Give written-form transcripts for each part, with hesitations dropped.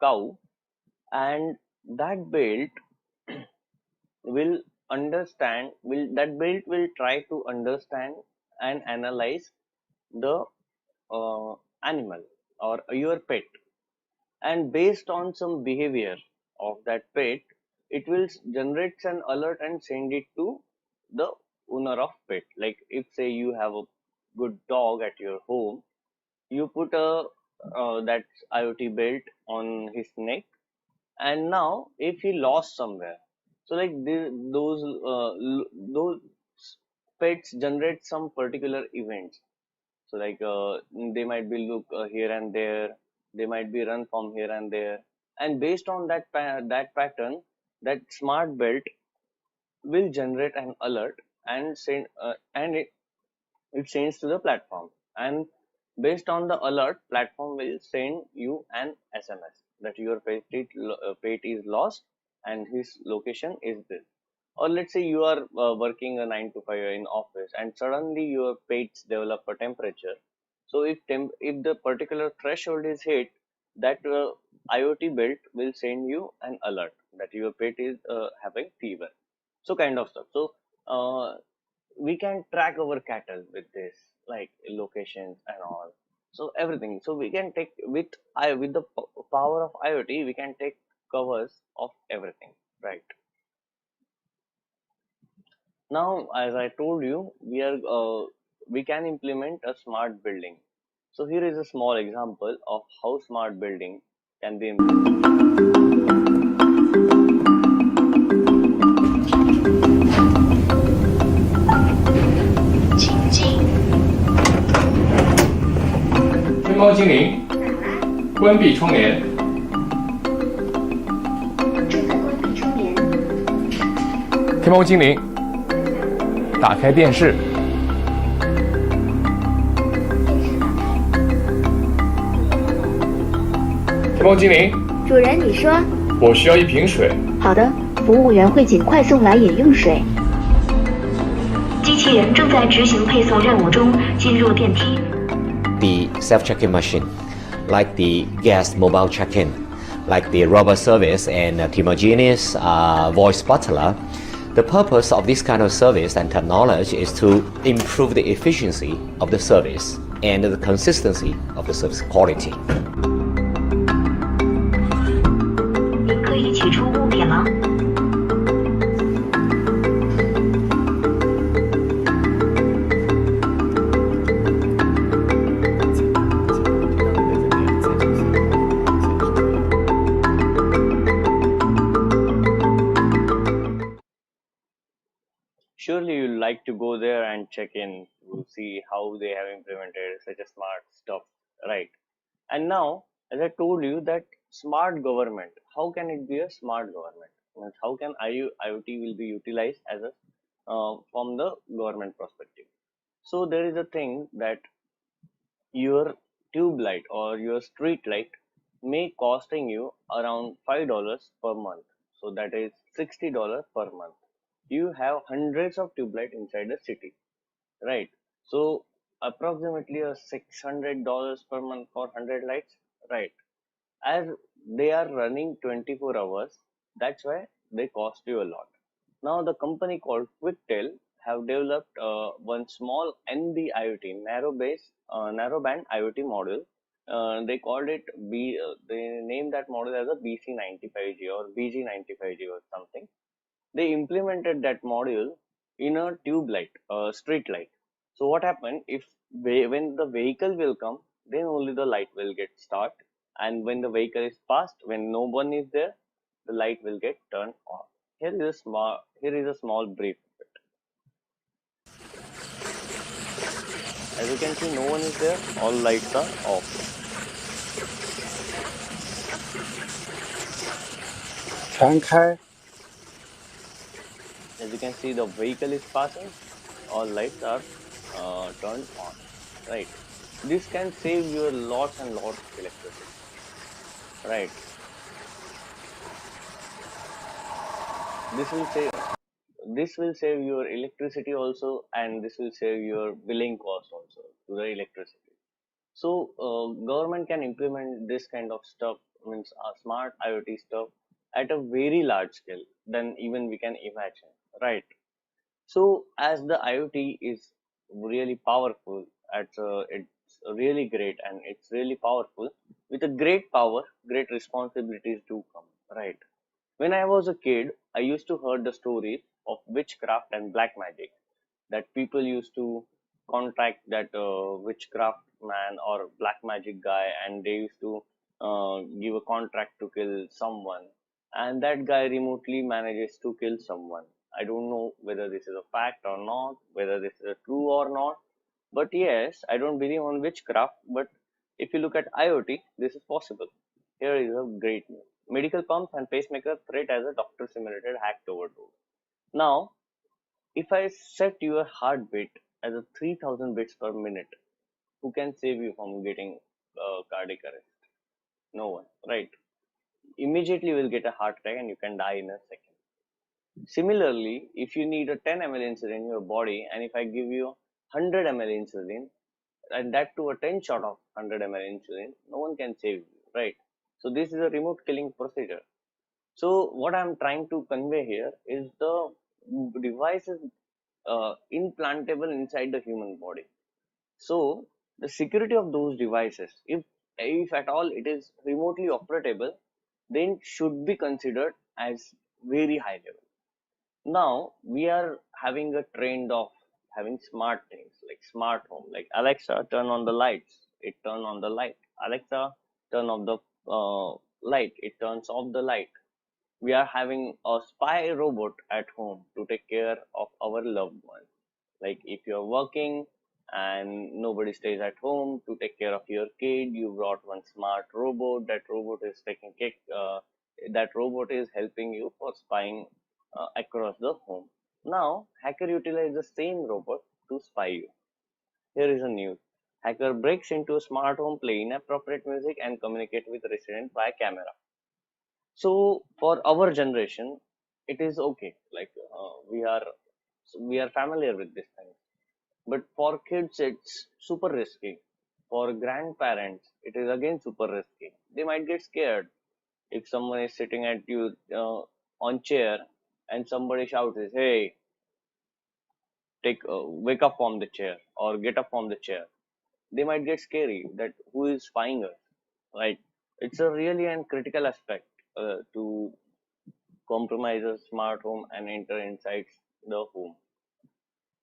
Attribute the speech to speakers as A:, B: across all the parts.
A: cow, and that belt will that belt will try to understand and analyze the uh, animal or your pet, and based on some behavior of that pet, it will generate an alert and send it to the owner of pet. Like if say you have a good dog at your home, you put a that IoT belt on his neck, and now if he lost somewhere, so like those pets generate some particular events. So like they might be look here and there, they might be run from here and there, and based on that pattern, that smart belt will generate an alert and send it sends to the platform, and based on the alert, platform will send you an SMS that your pet is lost and his location is this. Or let's say you are working a 9 to 5 in office, and suddenly your pets develop a temperature. So if the particular threshold is hit, that IoT belt will send you an alert that your pet is having fever. So kind of stuff. So uh, we can track our cattle with this, like locations and all. So everything. So we can take with the power of IoT, we can take covers of everything, right? Now, as I told you, we can implement a smart building. So here is a small example of how smart building can be implemented.
B: 天猫精灵，关闭窗帘。
C: 正在关闭窗帘。
B: 天猫精灵，打开电视。天猫精灵，
C: 主人，你说。
B: 我需要一瓶水。
C: 好的，服务员会尽快送来饮用水。机器人正在执行配送任务中，进入电梯。
D: The self-check-in machine, like the guest mobile check-in, like the robot service and Timogenes voice butler. The purpose of this kind of service and technology is to improve the efficiency of the service and the consistency of the service quality.
C: 您可以取出物品了。
A: Surely you like to go there and check in to see how they have implemented such a smart stuff, right? And now, as I told you, that smart government, how can it be a smart government? Means how can IoT will be utilized as a from the government perspective? So there is a thing that your tube light or your street light may costing you around $5 per month. So that is $60 per month. You have hundreds of tube light inside the city, right? So approximately a $600 per month for 100 lights, right? As they are running 24 hours, that's why they cost you a lot. Now the company called Quicktel have developed one small NB IoT, narrowband IoT module. They called it they named that model as a BC95G or BG95G or something. They implemented that module in a tube light, street light. So what happened if when the vehicle will come, then only the light will get start, and when the vehicle is passed, when no one is there, the light will get turned on. Here is a small brief of it. As you can see, no one is there, all lights are off. As you can see, the vehicle is passing, all lights are turned on, right? This can save you lots and lots of electricity, right? This will save your electricity also, and this will save your billing cost also to the electricity. So government can implement this kind of stuff means smart IoT stuff at a very large scale than even we can imagine, right? So as the IoT is really powerful, it's really great and it's really powerful. With a great power, great responsibilities do come, right? When I was a kid, I used to hear the stories of witchcraft and black magic, that people used to contact that witchcraft man or black magic guy, and they used to give a contract to kill someone, and that guy remotely manages to kill someone. I don't know whether this is a fact or not, whether this is a true or not, but yes, I don't believe on witchcraft, but if you look at IoT, this is possible. Here is a great news. Medical pumps and pacemaker threat as a doctor simulated hacked overdose. Now, if I set your heartbeat as a 3000 beats per minute, who can save you from getting cardiac arrest? No one, right? Immediately you will get a heart attack and you can die in a second. Similarly, if you need a 10 ml insulin in your body, and if I give you 100 ml insulin, and that to a 10 shot of 100 ml insulin, no one can save you, right? So this is a remote killing procedure. So what I'm trying to convey here is the device is implantable inside the human body. So the security of those devices, if at all it is remotely operatable, then should be considered as very high level. Now we are having a trend of having smart things like smart home, like Alexa, turn on the lights. It turn on the light. Alexa, turn off the light. It turns off the light. We are having a spy robot at home to take care of our loved ones. Like if you're working and nobody stays at home to take care of your kid, you brought one smart robot. That robot is taking care. That robot is helping you for spying across the home. Now, hacker utilize the same robot to spy you. Here is a news. Hacker breaks into a smart home, play inappropriate music, and communicate with resident via camera. So for our generation, it is okay. Like we are familiar with this thing. But for kids, it's super risky. For grandparents, it is again super risky. They might get scared if someone is sitting at you on chair and somebody shouts, "Hey, wake up from the chair or get up from the chair." They might get scary that who is spying us, right? It's a really and critical aspect to compromise a smart home and enter inside the home.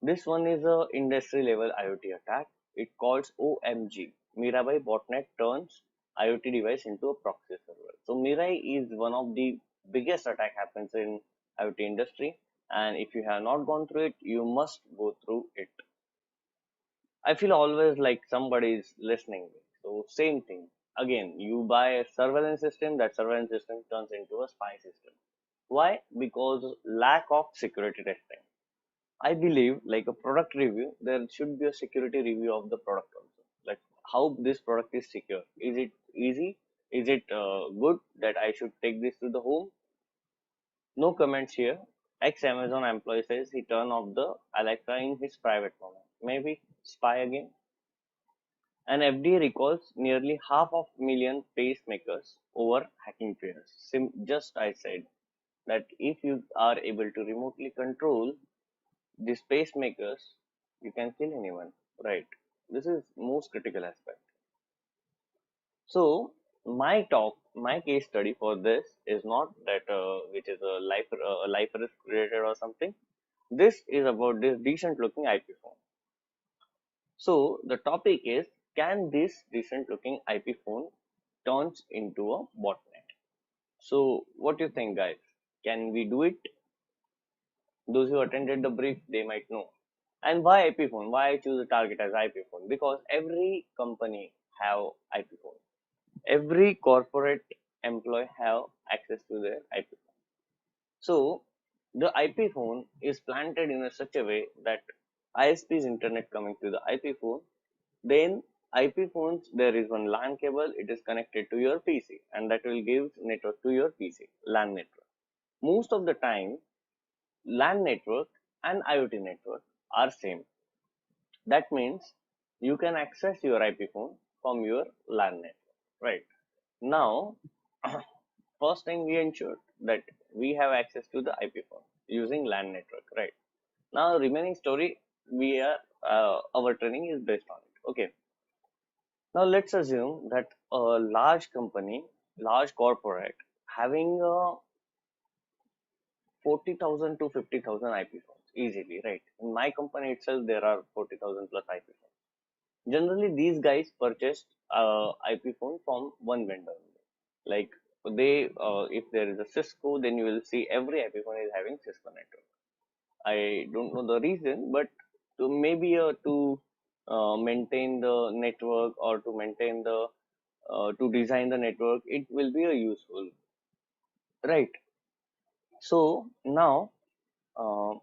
A: This one is a industry level IoT attack. It calls OMG. Mirai botnet turns IoT device into a proxy server. So Mirai is one of the biggest attack happens in IoT industry, and if you have not gone through it, you must go through it. I feel always like somebody is listening. So same thing. Again, you buy a surveillance system, that surveillance system turns into a spy system. Why? Because lack of security testing. I believe like a product review, there should be a security review of the product also. Like how this product is secure. Is it easy? Is it good that I should take this to the home? No comments here. Ex Amazon employee says he turned off the Alexa in his private moment. Maybe spy again. And FDA recalls nearly half of million pacemakers over hacking fears. Just I said that if you are able to remotely control these pacemakers, you can kill anyone, right? This is most critical aspect. So my case study for this is not that which is a life risk related or something. This is about this decent looking IP phone. So the topic is, can this decent looking IP phone turns into a botnet? So what do you think, guys? Can we do it? Those who attended the brief, they might know. And why IP phone? Why I choose a target as IP phone? Because every company have IP phone. Every corporate employee have access to their IP phone. So the IP phone is planted in such a way that ISP's internet coming to the IP phone. Then IP phones, there is one LAN cable. It is connected to your PC, and that will give network to your PC, LAN network. Most of the time, LAN network and IoT network are same. That means you can access your IP phone from your LAN network, right? Now, First thing, we ensure that we have access to the IP phone using LAN network, right? Now, remaining story, we are our training is based on it. Okay. Now, let's assume that a large company, large corporate, having 40,000 to 50,000 IP phones easily, right? In my company itself, there are 40,000 plus IP phones. Generally, these guys purchased IP phone from one vendor. Like they, if there is a Cisco, then you will see every IP phone is having Cisco network. I don't know the reason, but to maintain the network or to maintain the to design the network, it will be a useful, right? So now, uh,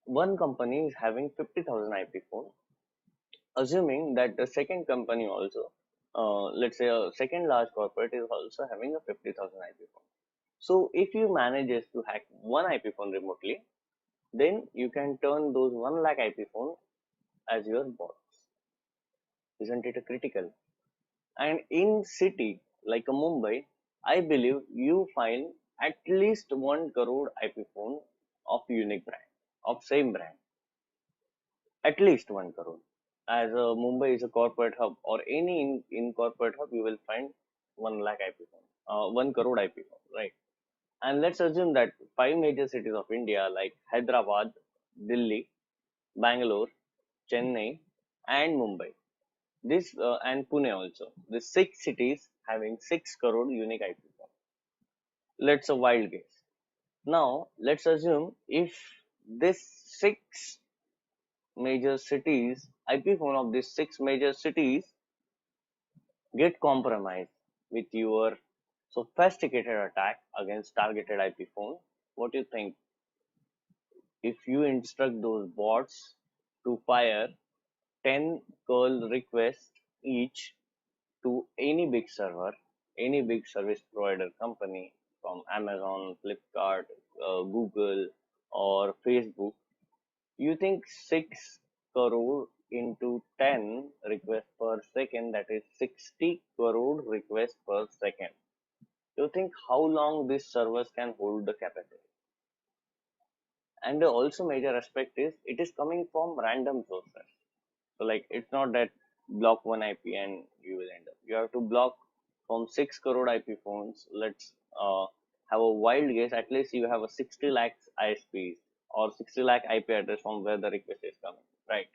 A: one company is having 50,000 IP phone, assuming that the second company also, let's say a second large corporate is also having a 50,000 IP phone. So if you manages to hack one IP phone remotely, then you can turn those 1 lakh IP phone as your bots. Isn't it a critical? And in city like a Mumbai, I believe you find at least 1 crore IP phone of unique brand, of same brand, at least 1 crore. As Mumbai is a corporate hub, or any in corporate hub, you will find 1 lakh IP phone, 1 crore IP phone, right? And let's assume that 5 major cities of India like Hyderabad, Delhi, Bangalore, Chennai, and Mumbai. This and Pune also. The 6 cities having 6 crore unique IP phone. Let's a wild guess. Now let's assume if this 6 major cities IP phone of these 6 major cities get compromised with your sophisticated attack against targeted IP phone. What do you think? If you instruct those bots to fire 10 curl requests each to any big server, any big service provider company from Amazon, Flipkart, Google, or Facebook, you think 6 crore into 10 requests per second, that is 60 crore requests per second. You think how long these servers can hold the capacity? And the also major aspect is it is coming from random sources. So like it's not that block one IP and you will end up. You have to block from 6 crore IP phones. Let's have a wild guess. At least you have a 60 lakhs ISPs or 60 lakh IP address from where the request is coming, right?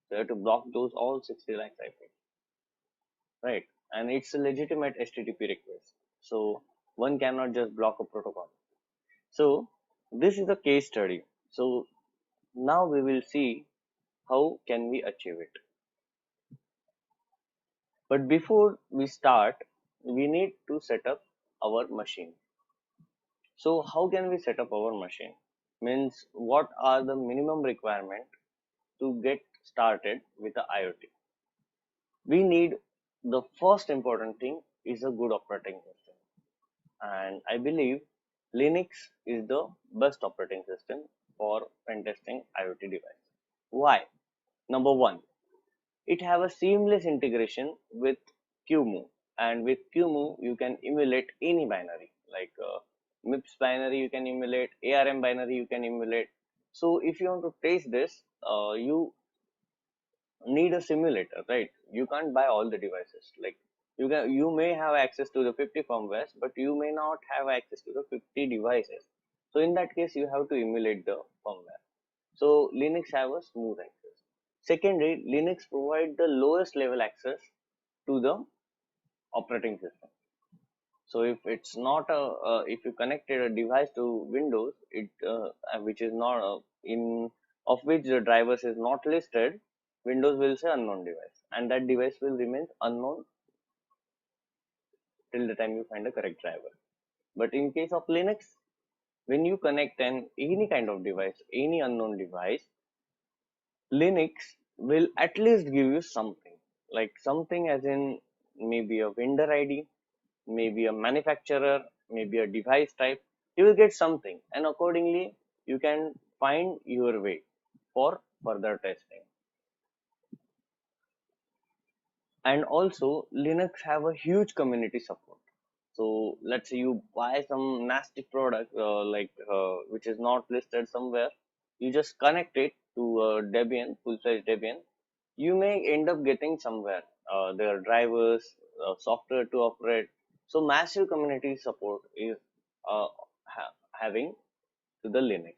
A: So you have to block those all 60 lakhs IP, right? And it's a legitimate HTTP request. So one cannot just block a protocol. So this is a case study. So now we will see how can we achieve it. But before we start, we need to set up our machine. So how can we set up our machine? Means what are the minimum requirement to get started with the IoT? We need the first important thing is a good operating system. And I believe Linux is the best operating system for pen testing IoT device. Why? Number one, it have a seamless integration with QEMU, and with QEMU you can emulate any binary like MIPS binary you can emulate, ARM binary you can emulate. So if you want to test this, you need a simulator, right? You can't buy all the devices. Like you may have access to the 50 firmwares, but you may not have access to the 50 devices. So in that case, you have to emulate the firmware. So Linux have a smooth access. Secondly, Linux provide the lowest level access to the operating system. So if it's not a if you connected a device to Windows, it which is not in of which the drivers is not listed, Windows will say unknown device, and that device will remain unknown till the time you find a correct driver. But in case of Linux, when you connect any kind of device, any unknown device, Linux will at least give you something, like something as in maybe a vendor ID, maybe a manufacturer, maybe a device type. You will get something, and accordingly you can find your way for further testing. And also Linux have a huge community support. So let's say you buy some nasty product which is not listed somewhere. You just connect it to Debian, full-fledged Debian. You may end up getting somewhere. There are drivers, software to operate. So massive community support is having to the Linux,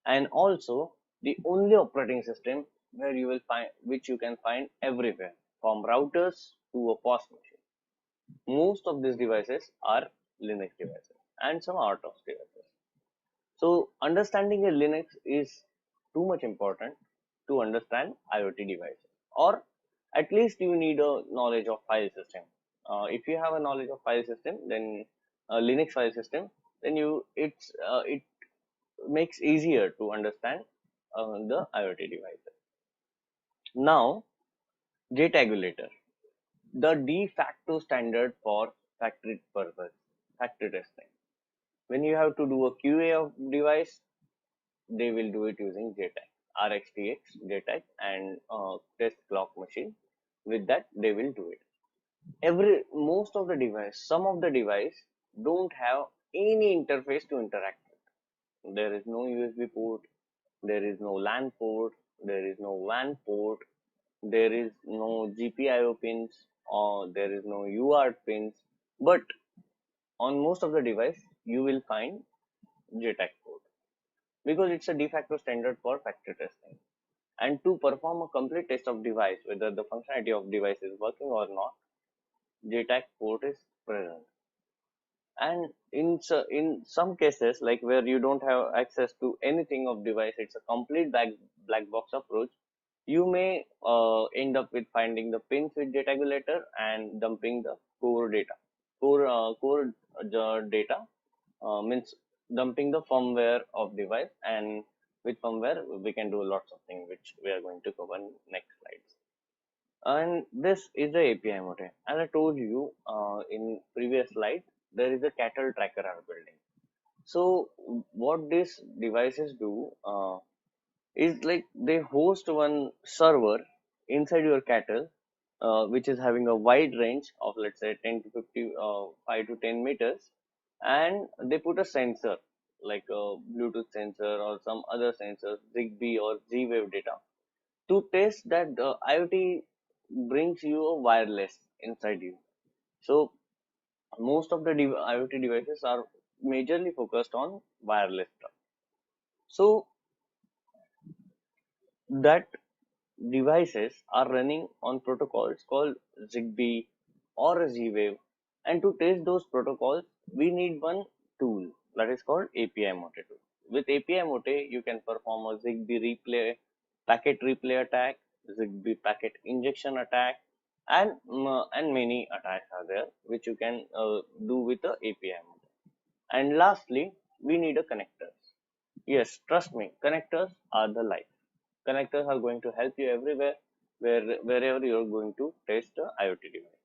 A: and also the only operating system where you will find, which you can find everywhere, from routers to a POS machine. Most of these devices are Linux devices and some RTOS devices. So understanding a Linux is too much important to understand IoT devices, or at least you need a knowledge of file system. If you have a knowledge of file system, then Linux file system, then it makes easier to understand the IoT devices. Now, JTagulator, the de facto standard for factory purpose, factory testing. When you have to do a QA of device, they will do it using JTAG, RxTX, JTAG, and test clock machine. With that, they will do it. Most of the device, some of the device don't have any interface to interact with. There is no USB port, there is no LAN port, there is no WAN port, there is no GPIO pins, or there is no UART pins. But on most of the device, you will find JTAG port, because it's a de facto standard for factory testing. And to perform a complete test of device, whether the functionality of device is working or not, JTAG port is present. And in some cases, like where you don't have access to anything of device, it's a complete black box approach. You may end up with finding the pins with JTagulator and dumping the core data. Core data means dumping the firmware of device, and with firmware we can do lots of things which we are going to cover in next slides. And this is the API model. As I told you in previous slide, there is a cattle tracker are building. So what these devices do is like they host one server inside your cattle, which is having a wide range of, let's say, 10 to 50, 5 to 10 meters, and they put a sensor like a Bluetooth sensor or some other sensors, Zigbee or Z-Wave data, to test that the IoT brings you a wireless inside you. So most of the IoT devices are majorly focused on wireless stuff. So that devices are running on protocols called Zigbee or a Z-Wave, and to test those protocols, we need one tool that is called API Mote tool. With API Mote, you can perform a Zigbee packet replay attack, Zigbee packet injection attack, and many attacks are there which you can do with the API Mote. And lastly, we need a connectors. Yes, trust me, connectors are the life. Connectors are going to help you everywhere, wherever you're going to test the IoT device.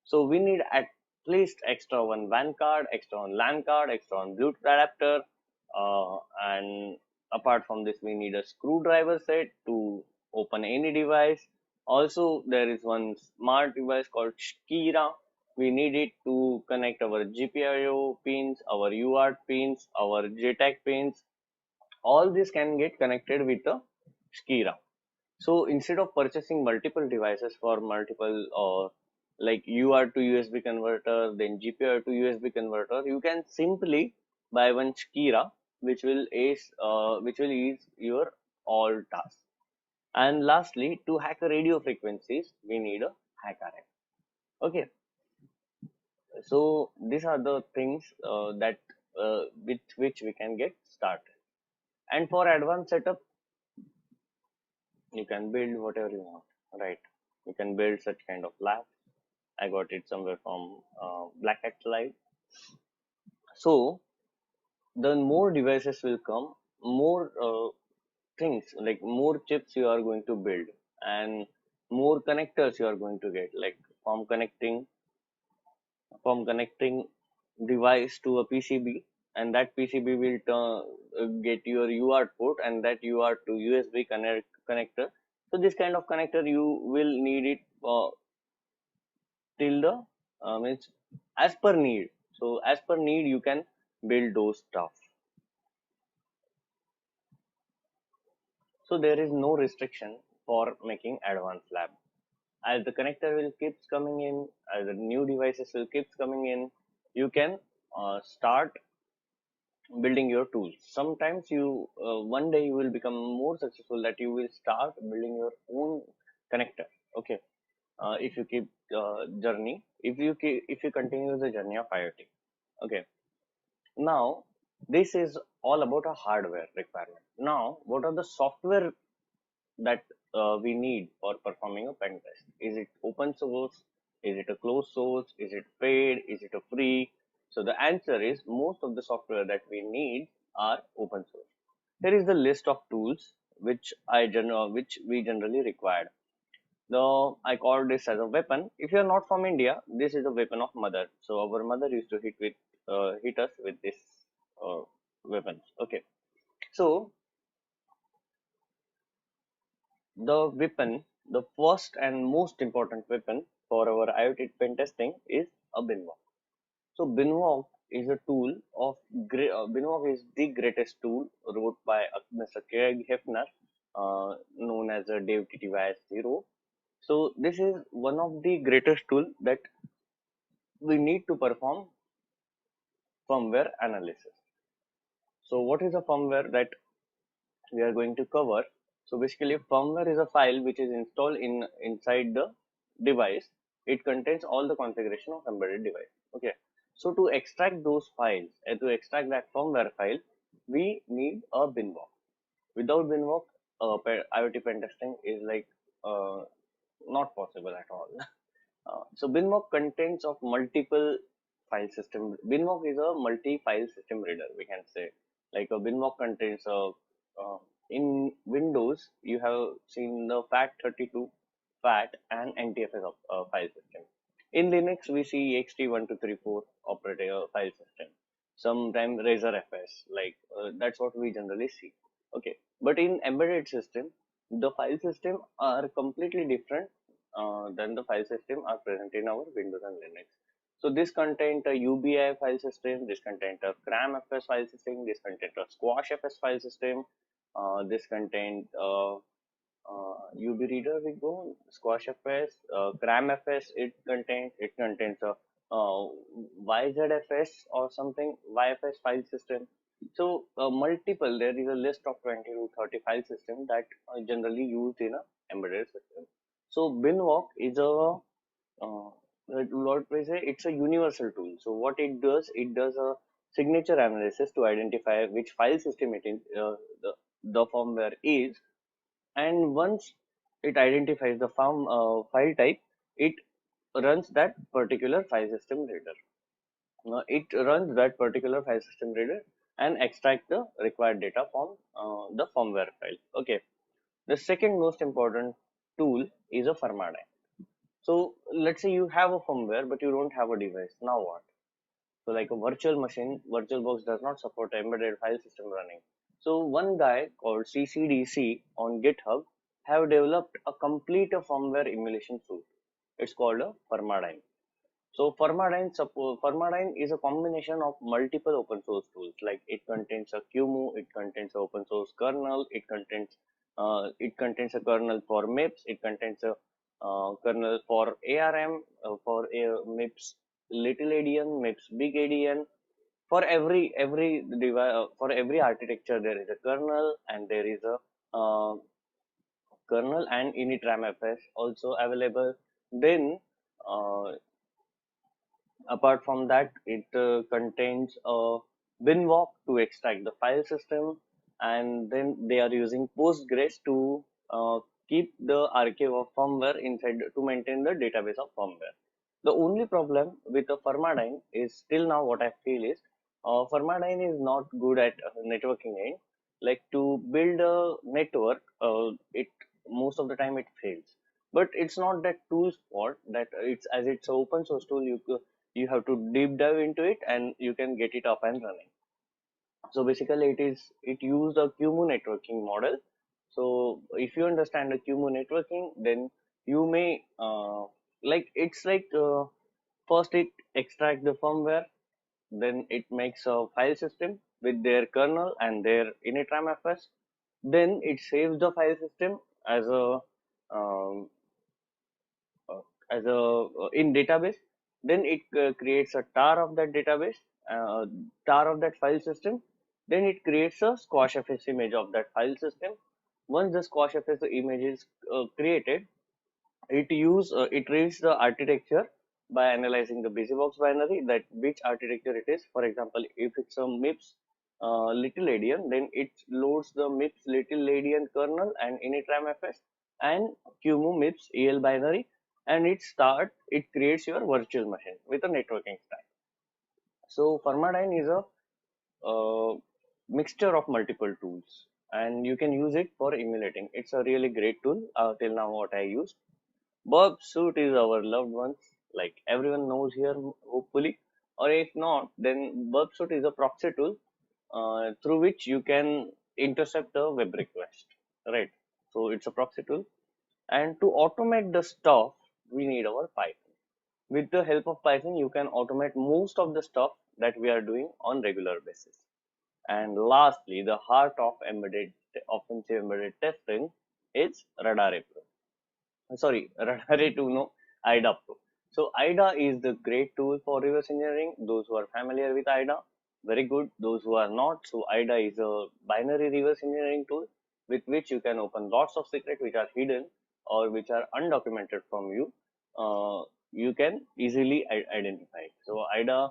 A: So we need at least extra one WAN card, extra one LAN card, extra one Bluetooth adapter, and apart from this, we need a screwdriver set to open any device. Also, there is one smart device called Shkira. We need it to connect our GPIO pins, our UART pins, our JTAG pins. All this can get connected with the Shkira. So instead of purchasing multiple devices for multiple like UART to USB converter, then GPIO to USB converter, you can simply buy one Shkira, which will ease your all tasks. And lastly, to hack a radio frequencies, we need a hack RF. Okay, so these are the things that with which we can get started. And for advanced setup, you can build whatever you want, right? You can build such kind of lab. I got it somewhere from Black Hat Live. So the more devices will come, more things, like more chips you are going to build, and more connectors you are going to get, like from connecting device to a PCB, and that PCB will get your UART port, and that UART to USB connector. So this kind of connector you will need it till the means as per need. So as per need, you can build those stuff. So there is no restriction for making advanced lab. As the connector will keeps coming in, as the new devices will keeps coming in, you can start building your tools. Sometimes you one day you will become more successful that you will start building your own connector. Okay, if you keep journey, if you continue the journey of IoT. Okay, now this is all about a hardware requirement. Now, what are the software that we need for performing a pen test? Is it open source? Is it a closed source? Is it paid? Is it a free? So the answer is most of the software that we need are open source. Here is the list of tools which we generally require. Though I call this as a weapon. If you are not from India, this is a weapon of mother. So our mother used to hit us with this uh, weapons. Okay, so the weapon, the first and most important weapon for our IoT pen testing is a binwalk. So binwalk is a tool of binwalk is the greatest tool wrote by Mr. Craig Hefner, known as a Dev TTYS0. So this is one of the greatest tool that we need to perform firmware analysis. So what is a firmware that we are going to cover? So basically, firmware is a file which is installed inside the device. It contains all the configuration of embedded device. Okay. So to extract those files and to extract that firmware file, we need a binwalk. Without binwalk, IoT pen testing is like not possible at all. So binwalk contains of multiple file system. Binwalk is a multi-file system reader, we can say. Like a binwalk contains a in Windows you have seen the FAT32, FAT and NTFS of file system. In Linux we see ext1234 operating file system. Sometimes Razor FS, like that's what we generally see. Okay, but in embedded system the file system are completely different than the file system are present in our Windows and Linux. So this contains a UBI file system, this contains a CramFS file system, this contains a SquashFS file system, this contains UB reader we go, SquashFS, CramFS it contains a YZFS or something, YFS file system. So multiple, there is a list of 20 to 30 file system that are generally used in a embedded system. So binwalk is a what we say, it's a universal tool. So what it does a signature analysis to identify which file system it is, the firmware is, and once it identifies the file type, it runs that particular file system reader. It runs that particular file system reader and extract the required data from the firmware file. Okay. The second most important tool is a firmware. So let's say you have a firmware, but you don't have a device. Now what? So like a virtual machine, VirtualBox does not support embedded file system running. So one guy called CCDC on GitHub have developed a complete firmware emulation suite. It's called a Firmware. So Firmware is a combination of multiple open source tools. Like it contains a QEMU, it contains an open source kernel, it contains a kernel for MIPS, it contains a kernel for ARM, for MIPS little ADN, MIPS big ADN. For every device, for every architecture, there is a kernel and there is a kernel and initramfs also available. Then uh, apart from that, it contains a binwalk to extract the file system, and then they are using Postgres to keep the archive of firmware inside to maintain the database of firmware. The only problem with the Firmware is still now what I feel is Firmware is not good at networking end. Like to build a network, it most of the time it fails. But it's not that tool's fault. That it's an open source tool. You have to deep dive into it and you can get it up and running. So basically it used a QEMU networking model. So if you understand the QEMU networking, then you may like it's like first it extract the firmware, then it makes a file system with their kernel and their initramfs. Then it saves the file system as a um, uh, in database. Then it creates a tar of that database, uh, tar of that file system. Then it creates a squashfs image of that file system. Once the squashfs image is created, it reads the architecture by analyzing the busybox binary, that which architecture it is. For example, if it's a MIPS little endian, then it loads the MIPS little endian kernel and initramfs and QEMU MIPS EL binary, and it creates your virtual machine with a networking stack. So Firmware is a mixture of multiple tools, and you can use it for emulating. It's a really great tool till now what I used. Burp Suite is our loved ones, like everyone knows here, hopefully. Or if not, then Burp Suite is a proxy tool through which you can intercept a web request, right? So it's a proxy tool. And to automate the stuff, we need our Python. With the help of Python, you can automate most of the stuff that we are doing on regular basis. And lastly, the heart of offensive embedded testing is Radar Pro. Sorry, Radar 2, no, IDA Pro. So IDA is the great tool for reverse engineering. Those who are familiar with IDA, very good. Those who are not, so IDA is a binary reverse engineering tool with which you can open lots of secrets which are hidden or which are undocumented from you. You can easily identify. So IDA,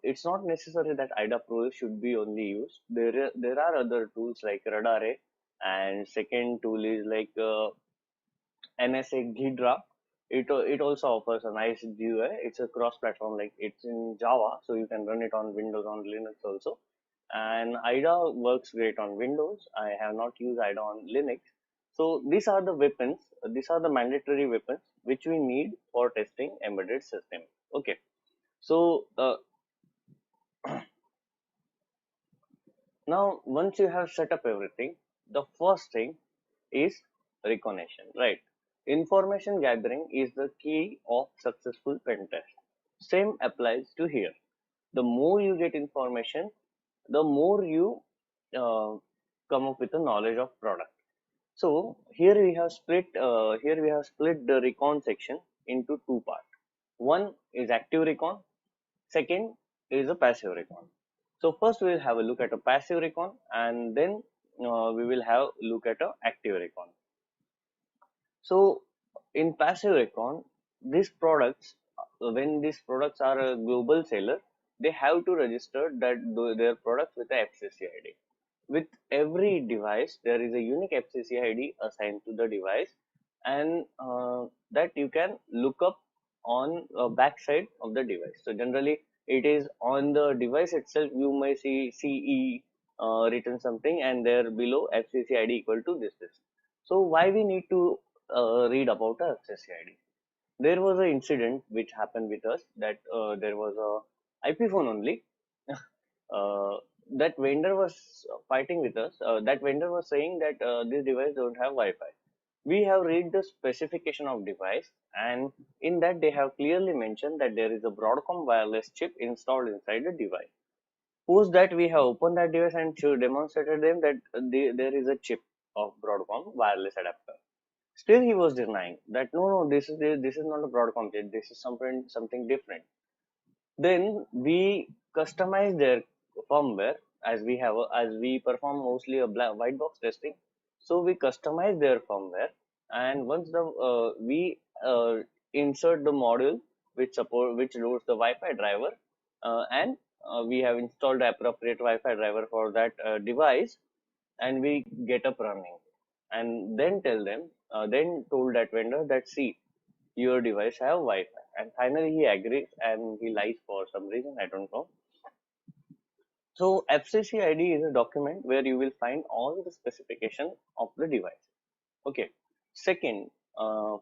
A: it's not necessary that IDA Pro should be only used. There are other tools like Radar, and second tool is like NSA Ghidra. It also offers a nice GUI. It's a cross-platform, like it's in Java, so you can run it on Windows, on Linux also. And IDA works great on Windows. I have not used IDA on Linux. So these are the weapons. These are the mandatory weapons which we need for testing embedded system. Okay. So now once you have set up everything, the first thing is Reconnaissance, right? Information gathering is the key of successful pen test. Same applies to here. The more you get information, the more you uh, come up with a knowledge of product. So here we have split the recon section into two parts. One is active recon, second is a passive recon. So first we will have a look at a passive recon, and then we will have a look at a active recon. So in passive recon, these products, when these products are a global seller, they have to register that their products with a FCC ID. With every device, there is a unique FCC ID assigned to the device, and that you can look up on backside of the device. So generally, it is on the device itself. You may see CE written something, and there below FCC ID equal to this. So why we need to read about a FCC ID? There was an incident which happened with us, that there was a IP phone only. uh, that vendor was fighting with us. That vendor was saying that this device don't have Wi-Fi. We have read the specification of device, and in that they have clearly mentioned that there is a Broadcom wireless chip installed inside the device. Post that, we have opened that device and demonstrated them that there is a chip of Broadcom wireless adapter. Still, he was denying that no, this is not a Broadcom chip. This is something different. Then we customize their firmware, as we perform mostly a white box testing. So we customize their firmware, and once the we insert the module which loads the Wi-Fi driver, and we have installed the appropriate Wi-Fi driver for that device, and we get up running, and then then told that vendor that, see, your device have Wi-Fi, and finally he agrees and he lies for some reason, I don't know. So FCC ID is a document where you will find all the specification of the device. Okay. Second,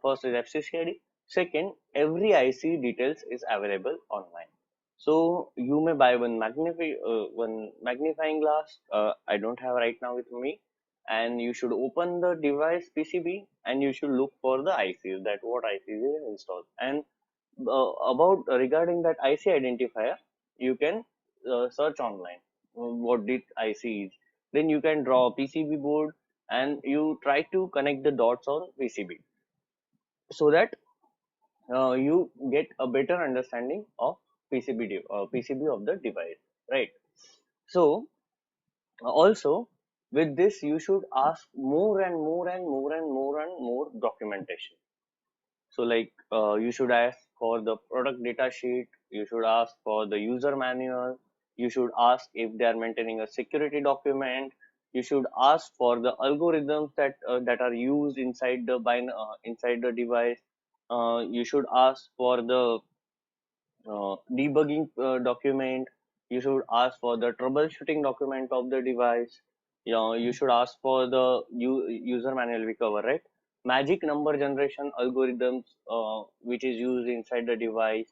A: first is FCC ID. Second, every IC details is available online. So you may buy one magnifying glass. I don't have right now with me, and you should open the device PCB and you should look for the ICs, that what ICs is installed. And about regarding that IC identifier, you can search online what this IC is. Then you can draw a PCB board and you try to connect the dots on PCB so that you get a better understanding of PCB of the device, right? So also with this you should ask more and more and more and more and more documentation. So like you should ask for the product data sheet, you should ask for the user manual, you should ask if they are maintaining a security document, you should ask for the algorithms that are used inside the inside the device. You should ask for the debugging document. You should ask for the troubleshooting document of the device. You should ask for the user manual we cover, right? Magic number generation algorithms which is used inside the device.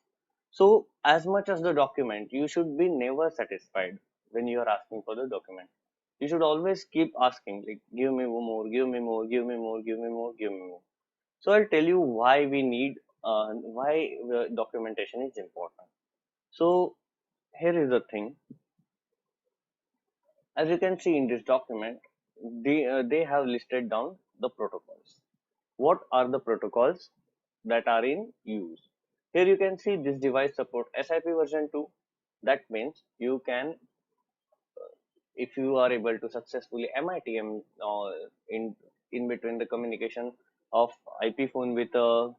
A: So as much as the document, you should be never satisfied when you are asking for the document. You should always keep asking, like, give me more, give me more, give me more, give me more, give me more. So I'll tell you why we need why the documentation is important. So here is the thing. As you can see in this document, they have listed down the protocols. What are the protocols that are in use? Here you can see this device support SIP version 2. That means you can, if you are able to successfully MITM in between the communication of IP phone with the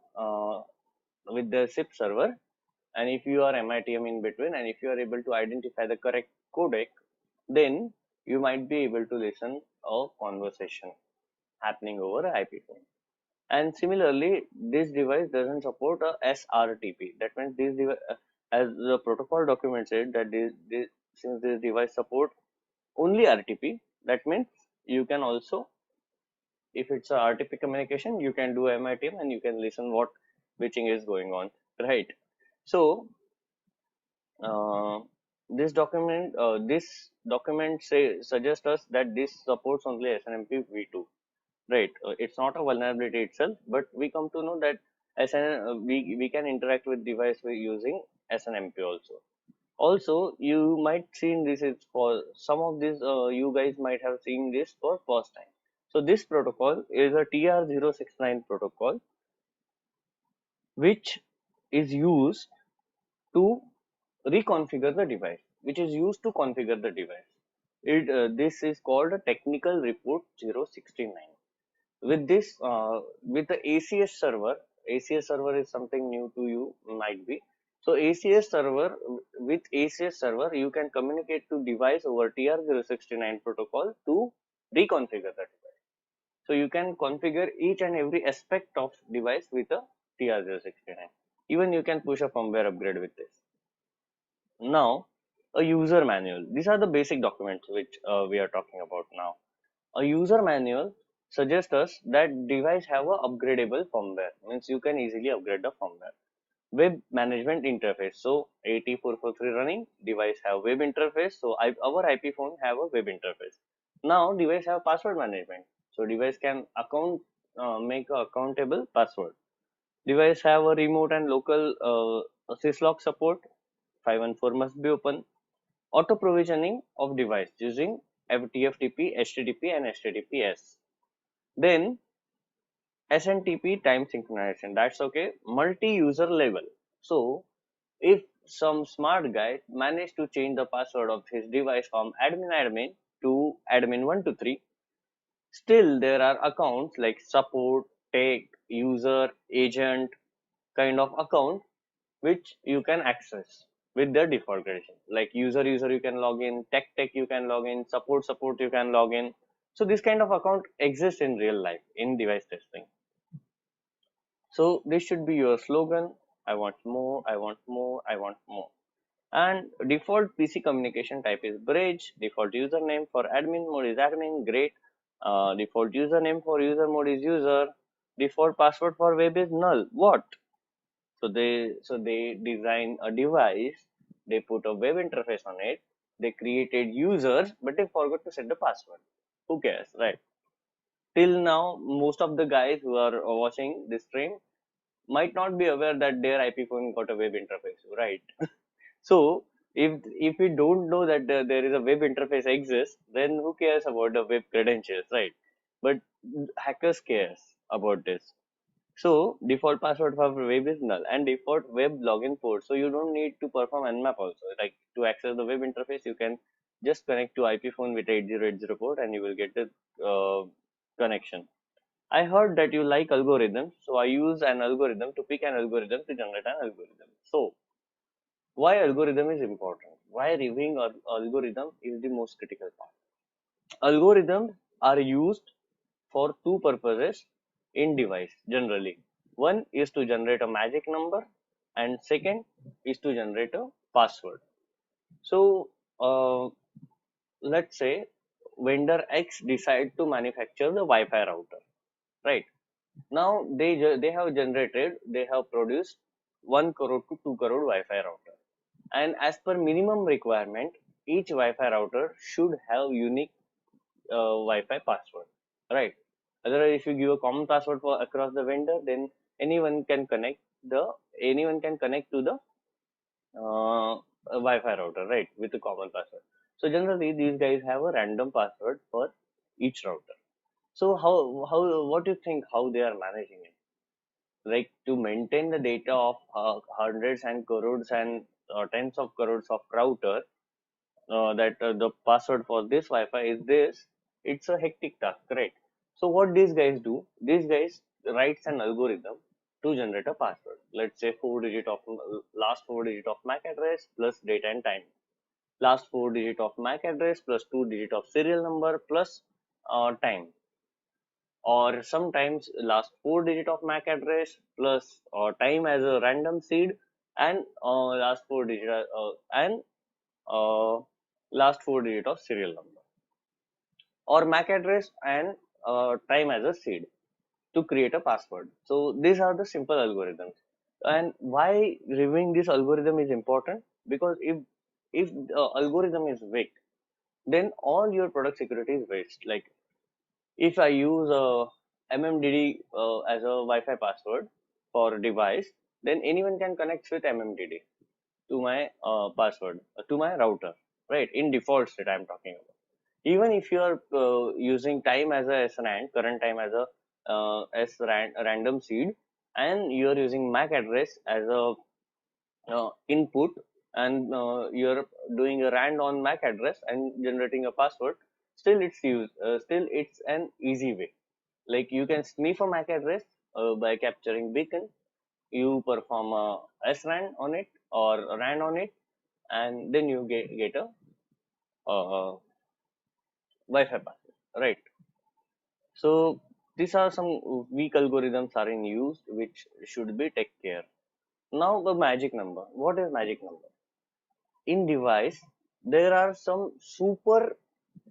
A: SIP server, and if you are MITM in between, and if you are able to identify the correct codec, then you might be able to listen a conversation happening over a IP phone. And similarly, this device doesn't support a SRTP. That means this device, as the protocol document said, that since this device support only RTP, that means you can also, if it's a RTP communication, you can do MITM and you can listen what switching is going on, right? So uh, this document suggests us that this supports only SNMP v2, right? It's not a vulnerability itself, but we come to know that we can interact with device using SNMP also. Also, you might seen this is for some of this, you guys might have seen this for first time. So this protocol is a TR069 protocol, which is used to reconfigure the device, which is used to configure the device. This is called a technical report 069. With this, with the ACS server is something new to you, might be. So ACS server, with ACS server, you can communicate to device over TR069 protocol to reconfigure the device. So you can configure each and every aspect of device with a TR069. Even you can push a firmware upgrade with this. Now, a user manual. These are the basic documents which we are talking about now. A user manual suggests us that device have a upgradable firmware, means you can easily upgrade the firmware. Web management interface. So 8443 running, device have web interface. So our IP phone have a web interface. Now device have password management. So device can make a accountable password. Device have a remote and local syslog support. 514 must be open. Auto provisioning of device using TFTP, HTTP and HTTPS. Then SNTP time synchronization, that's okay. Multi-user level. So if some smart guy managed to change the password of his device from admin to admin 123, still there are accounts like support, tech, user, agent kind of account which you can access with the default credential. Like user you can log in, tech you can log in, support you can log in. So this kind of account exists in real life in device testing. So this should be your slogan. I want more, I want more, I want more. And default PC communication type is bridge. Default username for admin mode is admin. Great. Default username for user mode is user. Default password for web is null. What? So they design a device. They put a web interface on it. They created users, but they forgot to set the password. Who cares, right? Till now, most of the guys who are watching this stream might not be aware that their IP phone got a web interface, right? So If we don't know that there is a web interface exists, then who cares about the web credentials, right? But hackers cares about this. So default password for web is null and default web login port. So you don't need to perform nmap also. Like to access the web interface, you can just connect to IP phone with 8080 port and you will get the connection. I heard that you like algorithms, so I use an algorithm to pick an algorithm to generate an algorithm. So why algorithm is important? Why reviewing algorithm is the most critical part. Algorithms are used for two purposes in device generally. One is to generate a magic number and second is to generate a password. So let's say vendor X decide to manufacture the Wi-Fi router, right? Now they have generated, they have produced 1 crore to 2 crore Wi-Fi router, and as per minimum requirement, each Wi-Fi router should have unique Wi-Fi password, right? Otherwise, if you give a common password for across the vendor, then anyone can connect anyone can connect to the Wi-Fi router, right, with a common password. So generally, these guys have a random password for each router. So how what do you think how they are managing it? Like to maintain the data of hundreds and crores and tens of crores of router, that the password for this Wi-Fi is this, it's a hectic task, right? So what these guys do, these guys writes an algorithm to generate a password. Let's say last four digit of MAC address plus date and time, last four digit of MAC address plus two digit of serial number plus time, or sometimes last four digit of MAC address plus time as a random seed, and last four digit and uh, last four digit of serial number, or MAC address and time as a seed to create a password. So these are the simple algorithms. And why reviewing this algorithm is important? Because if the algorithm is weak, then all your product security is waste. Like if I use a MMDD as a Wi-Fi password for device, then anyone can connect with MMDD to my password to my router, right? In default state, I'm talking about. Even if you are using time as a SRAN, current time as a random seed, and you are using MAC address as a input, and you're doing a rand on MAC address and generating a password, still it's an easy way. Like you can sniff a MAC address by capturing beacon, you perform a SRAN on it or a RAN on it, and then you get a Wi-Fi password, right? So these are some weak algorithms are in use which should be take care. Now the magic number. What is magic number? In device, there are some super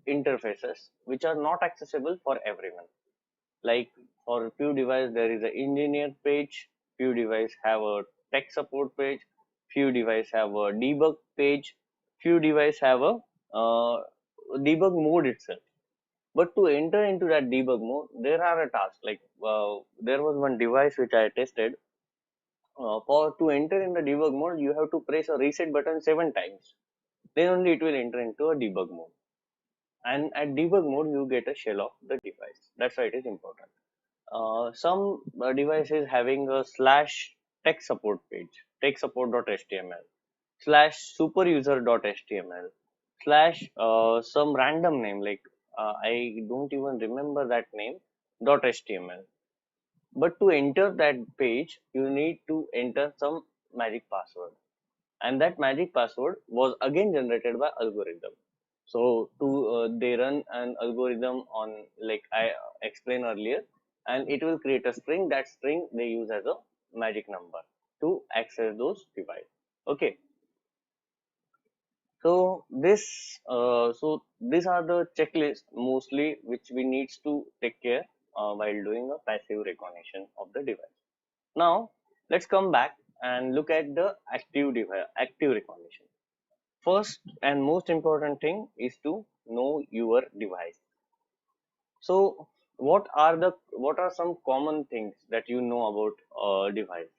A: interfaces which are not accessible for everyone. Like for few device there is an engineer page, few device have a tech support page, few device have a debug page, few device have a debug mode itself. But to enter into that debug mode, there are a task. Like there was one device which I tested. For to enter in the debug mode, you have to press a reset button 7 times. Then only it will enter into a debug mode. And at debug mode, you get a shell of the device. That's why it is important. Some devices having a slash tech support page, tech support.html, slash superuser.html, slash some random name, like I don't even remember that name, .html. But to enter that page, you need to enter some magic password, and that magic password was again generated by algorithm. So to they run an algorithm on, like I explained earlier, and it will create a string. That string they use as a magic number to access those device. Okay. So these are the checklist mostly which we needs to take care while doing a passive recognition of the device. Now let's come back and look at the active recognition. First and most important thing is to know your device. So what are some common things that you know about a device?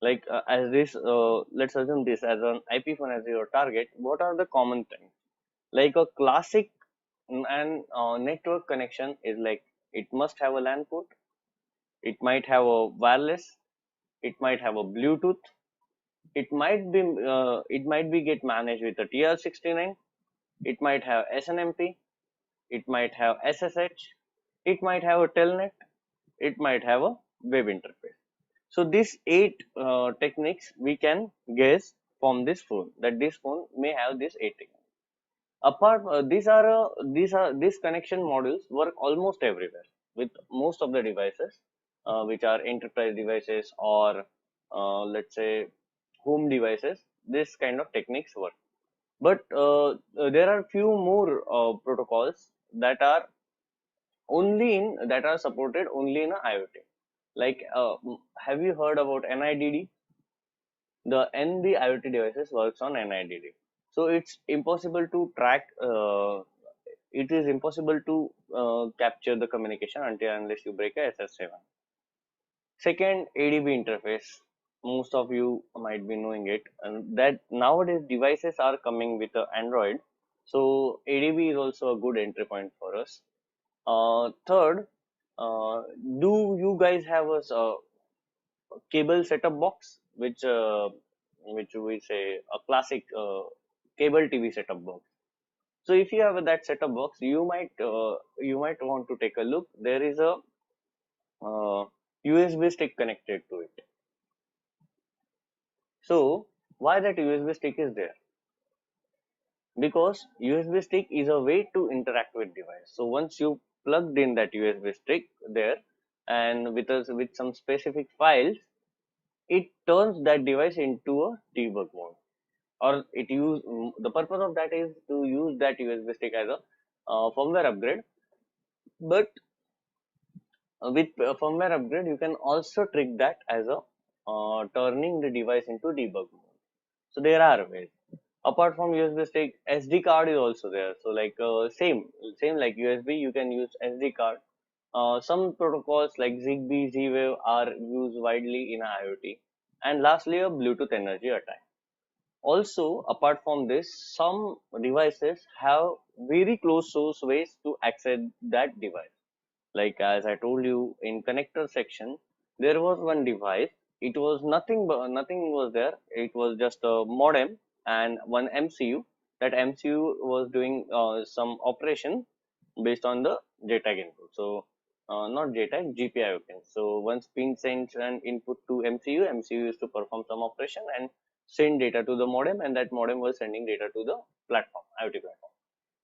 A: Like as this, let's assume this as an IP phone as your target. What are the common things? Like a classic and network connection is like it must have a LAN port, it might have a wireless, it might have a Bluetooth, it might be get managed with a TR69, it might have SNMP, it might have SSH, it might have a telnet, it might have a web interface. So these 8 techniques we can guess from this phone, that this phone may have these 8 techniques. Apart, these connection modules work almost everywhere with most of the devices, which are enterprise devices or let's say home devices. This kind of techniques work, but there are few more protocols that are that are supported only in a IoT. Like, have you heard about NIDD? The NB IoT devices works on NIDD. So it's impossible to track. It is impossible to capture the communication until unless you break a SS7. Second, ADB interface. Most of you might be knowing it, and that nowadays devices are coming with Android. So ADB is also a good entry point for us. Third, do you guys have a cable setup box, which we say a classic cable TV setup box? So if you have that setup box, you might want to take a look. There is a USB stick connected to it. So why that USB stick is there? Because USB stick is a way to interact with device. So once you plugged in that USB stick there, and with some specific files, it turns that device into a debug mode, or the purpose of that is to use that USB stick as a firmware upgrade. But with firmware upgrade, you can also trick that as a turning the device into debug mode. So there are ways. Apart from USB stick, SD card is also there. So like same like USB, you can use SD card. Some protocols like Zigbee, Z-Wave are used widely in IoT. And lastly, a Bluetooth energy attack. Also, apart from this, some devices have very close source ways to access that device. Like as I told you in connector section, there was one device. It was nothing but nothing was there. It was just a modem and one MCU. That MCU was doing some operation based on the JTAG input. So not JTAG, GPIO pin. So once pin sends an input to MCU, MCU used to perform some operation and send data to the modem, and that modem was sending data to the platform, IoT platform.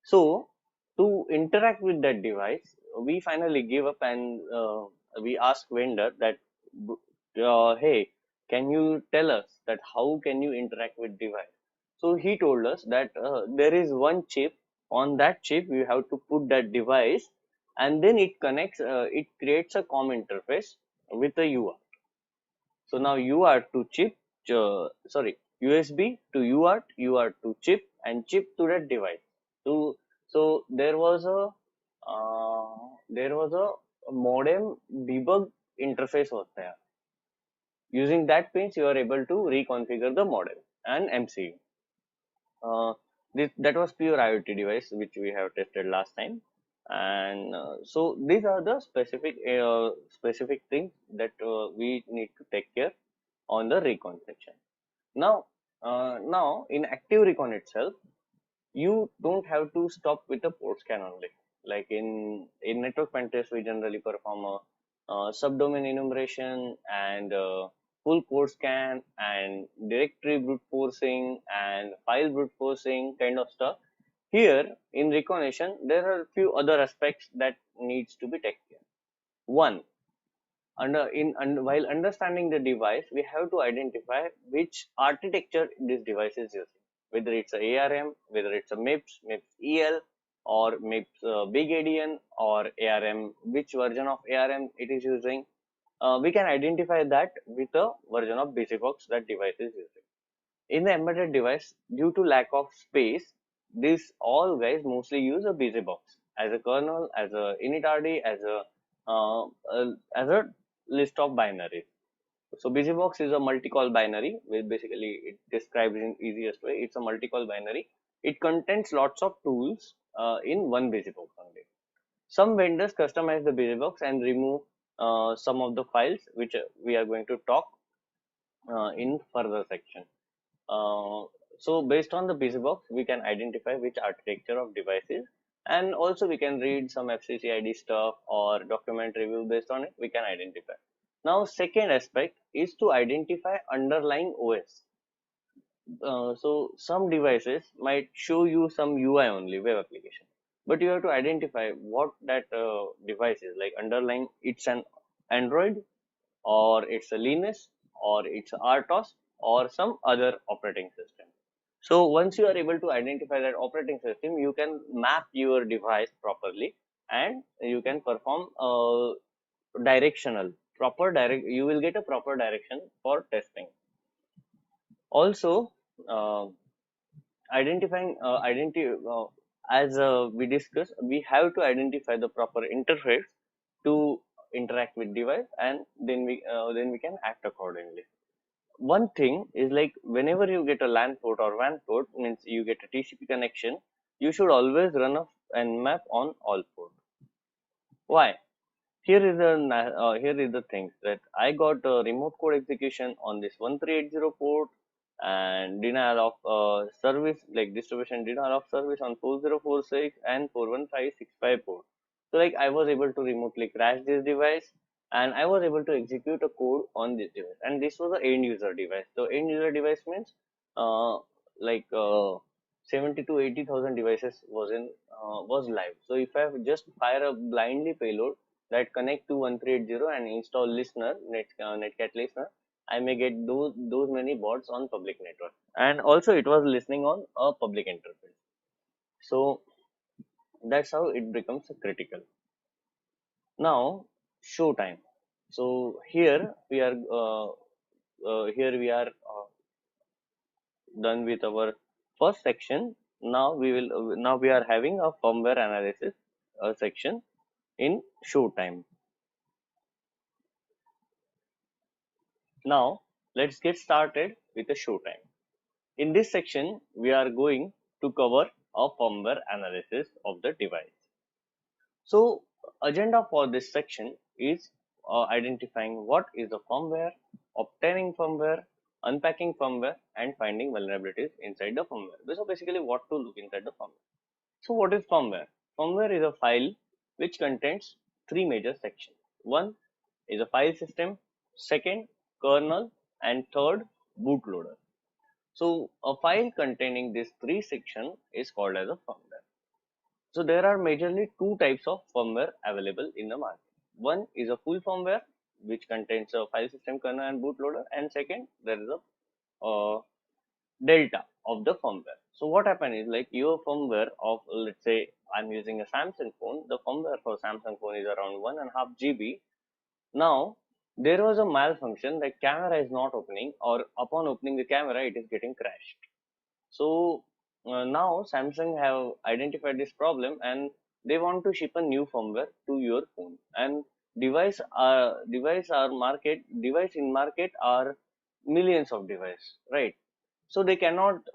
A: So to interact with that device, we finally give up and we ask vendor that, hey, can you tell us that how can you interact with device? So he told us that there is one chip. On that chip, you have to put that device, and then it connects. It creates a COM interface with a UART. So now UART to chip, USB to UART, UART to chip, and chip to that device. So there was a modem debug interface was there. Using that pins, you are able to reconfigure the modem and MCU. That was pure IoT device which we have tested last time, and so these are the specific things that we need to take care on the recon section. Now in active recon itself, you don't have to stop with the port scan only. Like in network pentest, we generally perform a subdomain enumeration and full port scan and directory brute forcing and file brute forcing kind of stuff. Here in Reconnaissance, there are a few other aspects that needs to be taken care. One, while understanding the device, we have to identify which architecture this device is using, whether it's a ARM, whether it's a MIPS EL, or MIPS Big ADN, or ARM, which version of ARM it is using. We can identify that with the version of BusyBox that device is using. In the embedded device, due to lack of space, these all guys mostly use a BusyBox as a kernel, as a initrd, as a list of binaries. So BusyBox is a multi-call binary, which basically it describes in easiest way. It's a multi-call binary. It contains lots of tools in one BusyBox only. Some vendors customize the BusyBox and remove some of the files, which we are going to talk in further section. Uh, so based on the BusyBox, we can identify which architecture of devices, and also we can read some FCCID stuff or document review. Based on it, we can identify. Now, second aspect is to identify underlying OS. So some devices might show you some UI only, web application, but you have to identify what that device is, like underlying. It's an Android, or it's a Linux, or it's RTOS, or some other operating system. So once you are able to identify that operating system, you can map your device properly, and you can perform directional proper direct. You will get a proper direction for testing. Also, uh, identifying as we discussed, we have to identify the proper interface to interact with device, and then we can act accordingly. One thing is, like, whenever you get a LAN port or WAN port, means you get a TCP connection, you should always run a nmap on all ports. Why? Here is the thing that I got remote code execution on this 1380 port, and denial of service, like distribution denial of service on 4046 and 41565 port. So like I was able to remotely crash this device, and I was able to execute a code on this device, and this was an end user device. So end user device means uh, like 70 to 80,000 devices was live. So if I just fire a blindly payload that connect to 1380 and install listener netcat listener, I may get those many bots on public network, and also it was listening on a public interface. So that's how it becomes critical. Now, show time. So here we are done with our first section. Now we are having a firmware analysis section in show time. Now let's get started with the show time. In this section, we are going to cover a firmware analysis of the device. So agenda for this section is identifying what is the firmware, obtaining firmware, unpacking firmware, and finding vulnerabilities inside the firmware. So basically what to look inside the firmware. So what is firmware? Firmware is a file which contains three major sections. One is a file system, second kernel, and third bootloader. So a file containing these three sections is called as a firmware. So there are majorly two types of firmware available in the market. One is a full firmware, which contains a file system, kernel, and bootloader, and second there is a delta of the firmware. So what happens is, like, your firmware of, let's say I'm using a Samsung phone, the firmware for Samsung phone is around 1.5 GB. Now there was a malfunction, like camera is not opening, or upon opening the camera it is getting crashed. So now Samsung have identified this problem, and they want to ship a new firmware to your phone. And device in market are millions of device, right? So they cannot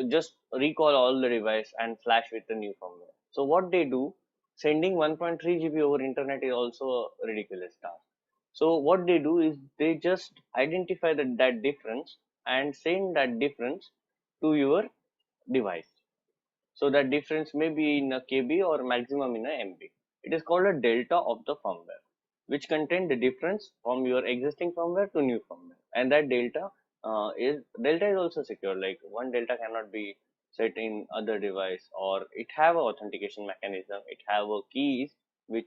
A: just recall all the device and flash with the new firmware. So what they do, sending 1.3 GB over internet is also a ridiculous task. So what they do is they just identify that difference and send that difference to your device. So that difference may be in a KB or maximum in a MB. It is called a delta of the firmware, which contain the difference from your existing firmware to new firmware. And that delta is also secure. Like one delta cannot be set in other device, or it have a authentication mechanism. It have a keys with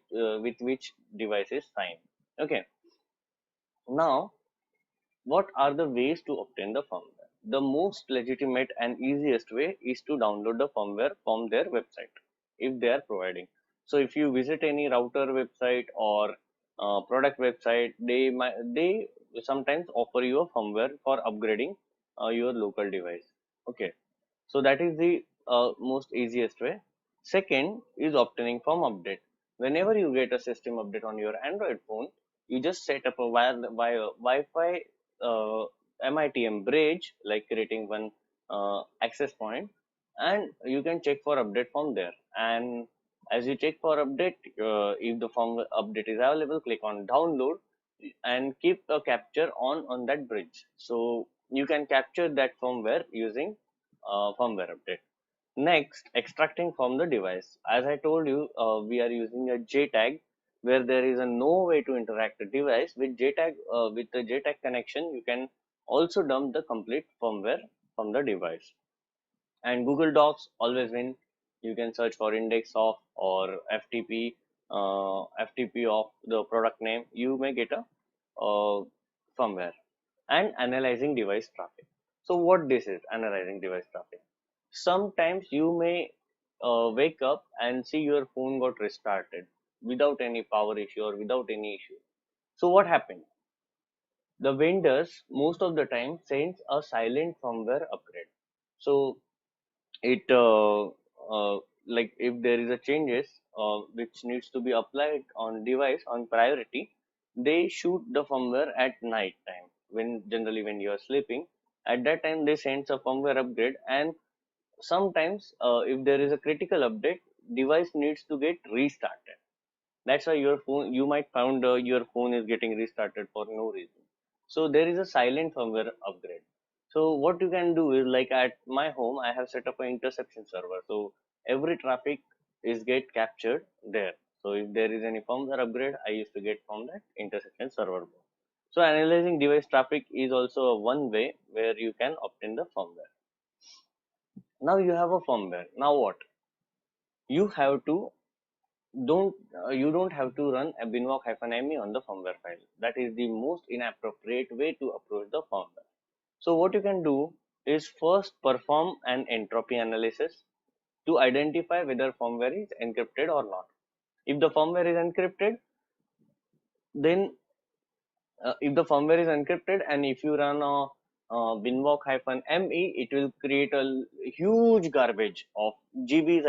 A: which device is signed. Okay. Now, what are the ways to obtain the firmware? The most legitimate and easiest way is to download the firmware from their website, if they are providing. So if you visit any router website or product website, they sometimes offer you a firmware for upgrading your local device. Okay, so that is the most easiest way. Second is obtaining firm update. Whenever you get a system update on your Android phone, you just set up a Wi-Fi MITM bridge, like creating one access point, and you can check for update from there. And as you check for update, if the firmware update is available, click on download and keep a capture on that bridge. So you can capture that firmware using firmware update. Next, extracting from the device. As I told you, we are using a JTAG where there is a no way to interact the device with JTAG. With the JTAG connection, you can also dump the complete firmware from the device. And Google Docs always win. You can search for index of or FTP of the product name. You may get a firmware. And analyzing device traffic. So what this is, analyzing device traffic? Sometimes you may wake up and see your phone got restarted without any power issue or without any issue. So what happened? The vendors most of the time sends a silent firmware upgrade. So it like if there is a changes which needs to be applied on device on priority, they shoot the firmware at night time, when generally when you are sleeping. At that time they send a firmware upgrade, and sometimes if there is a critical update, device needs to get restarted. That's why your phone, you might found your phone is getting restarted for no reason. So there is a silent firmware upgrade. So what you can do is, like at my home I have set up an interception server, so every traffic is get captured there. So if there is any firmware upgrade, I used to get from that interception server. So analyzing device traffic is also a one way where you can obtain the firmware. Now you have a firmware. Now what? You have to don't you don't have to run a binwalk-me on the firmware file. That is the most inappropriate way to approach the firmware. So what you can do is first perform an entropy analysis to identify whether firmware is encrypted or not. If the firmware is encrypted, then if the firmware is encrypted and if you run a binwalk-me, it will create a huge garbage of GBs